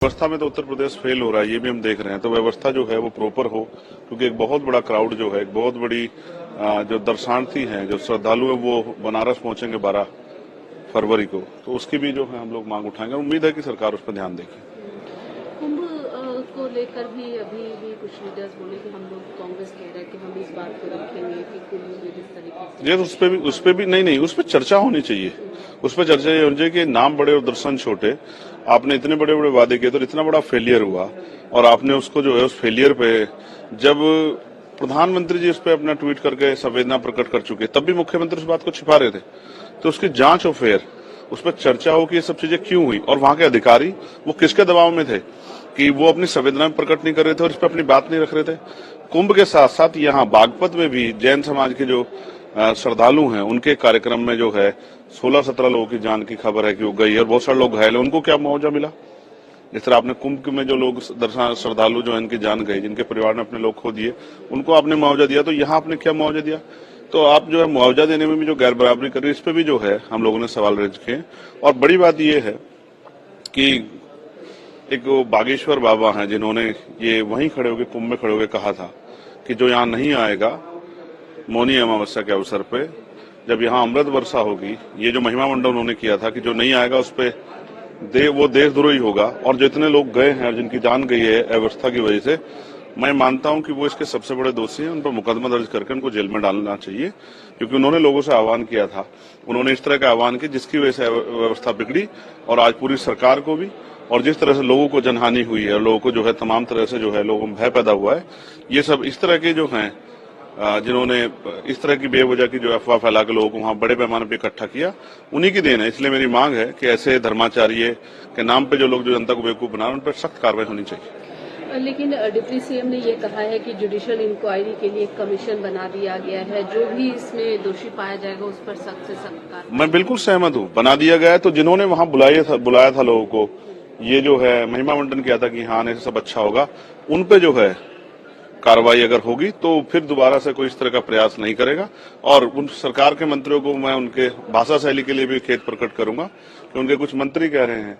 व्यवस्था में तो उत्तर प्रदेश फेल हो रहा है, ये भी हम देख रहे हैं। तो व्यवस्था जो है वो प्रॉपर हो, क्योंकि एक बहुत बड़ा क्राउड जो है, एक बहुत बड़ी जो दर्शनार्थी हैं, जो श्रद्धालु हैं, वो बनारस पहुंचेंगे 12 फरवरी को। तो उसकी भी जो है हम लोग मांग उठाएंगे। उम्मीद है कि सरकार उस पर ध्यान देगी। कुंभ को लेकर भी अभी भी कुछ लीडर्स बोले कि हम लोग, कांग्रेस कह रहा है कि हम इस बात को रखेंगे कि कुंभ में जिस तरीके से ये उस पे भी नहीं, उस पर चर्चा होनी चाहिए। उस पर चर्चा ये होनी चाहिए कि नाम बड़े और दर्शन छोटे। आपने इतने बड़े बड़े वादे किए, तो इतना बड़ा फेलियर हुआ, और आपने उसको जो है उस फेलियर पे, जब प्रधानमंत्री जी उस पर अपना ट्वीट करके संवेदना प्रकट कर चुके, तब भी मुख्यमंत्री उस बात को छिपा रहे थे। तो उसकी जांच हो, फिर उस पर चर्चा हो कि ये सब चीजें क्यों हुई, और वहां के अधिकारी वो किसके दबाव में थे कि वो अपनी संवेदना प्रकट नहीं कर रहे थे और इस पर अपनी बात नहीं रख रहे थे। कुंभ के साथ साथ यहाँ बागपत में भी जैन समाज के जो श्रद्धालु हैं, उनके कार्यक्रम में जो है 16-17 लोगों की जान की खबर है कि वो गई, और बहुत सारे लोग घायल हैं। उनको क्या मुआवजा मिला? जिस तरह आपने कुंभ में जो लोग दर्शन श्रद्धालु जो इनकी जान गई, जिनके परिवार ने अपने लोग खो दिए, उनको आपने मुआवजा दिया, तो यहाँ आपने क्या मुआवजा दिया? तो आप जो है मुआवजा देने में भी जो गैर बराबरी कर रही है, इस पे भी जो है हम लोगों ने सवाल रेज किए। और बड़ी बात यह है कि एक वो बागेश्वर बाबा हैं, जिन्होंने ये वहीं खड़े होकर, कुंभ में खड़े होकर कहा था कि जो यहाँ नहीं आएगा मौनी अमावस्या के अवसर पे, जब यहाँ अमृत वर्षा होगी, ये जो महिमा मंडल उन्होंने किया था कि जो नहीं आएगा उस पे वो देशद्रोही होगा। और जो इतने लोग गए हैं और जिनकी जान गई है अव्यवस्था की वजह से, मैं मानता हूं कि वो इसके सबसे बड़े दोषी हैं। उन पर मुकदमा दर्ज करके उनको जेल में डालना चाहिए, क्योंकि उन्होंने लोगों से आह्वान किया था। उन्होंने इस तरह का आह्वान किया जिसकी वजह से व्यवस्था बिगड़ी, और आज पूरी सरकार को भी, और जिस तरह से लोगों को जनहानि हुई है, लोगों को जो है तमाम तरह से जो है लोगों में भय पैदा हुआ है, ये सब इस तरह के जो हैं जिन्होंने इस तरह की बेवजह की जो अफवाह फैला के लोगों को वहां बड़े पैमाने पर इकट्ठा किया, उन्हीं की देन है। इसलिए मेरी मांग है कि ऐसे धर्माचार्य के नाम पे जो लोग जो जनता को बेवकूफ बना रहे हैं, उन पर सख्त कार्रवाई होनी चाहिए। लेकिन डिप्टी सीएम ने ये कहा है कि जुडिशियल इंक्वायरी के लिए कमीशन बना दिया गया है, जो भी इसमें दोषी पाया जाएगा उस पर सख्त से सख्त कार्रवाई। मैं बिल्कुल सहमत हूँ, बना दिया गया है। तो जिन्होंने वहां बुलाया था लोगों को, ये जो है महिमा मंडन किया था कि हाँ आने से सब अच्छा होगा, उन पे जो है कार्रवाई अगर होगी तो फिर दोबारा से कोई इस तरह का प्रयास नहीं करेगा। और उन सरकार के मंत्रियों को मैं उनके भाषा शैली के लिए भी खेद प्रकट करूंगा कि उनके कुछ मंत्री कह रहे हैं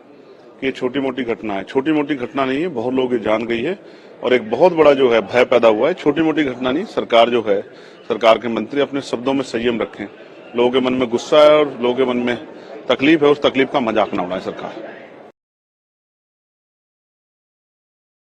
कि ये छोटी मोटी घटना है। छोटी मोटी घटना नहीं है, बहुत लोगों की जान गई है और एक बहुत बड़ा जो है भय पैदा हुआ है। छोटी मोटी घटना नहीं। सरकार जो है, सरकार के मंत्री अपने शब्दों में संयम रखें। लोगों के मन में गुस्सा है और लोगों के मन में तकलीफ है, उस तकलीफ का मजाक न उड़ाए सरकार।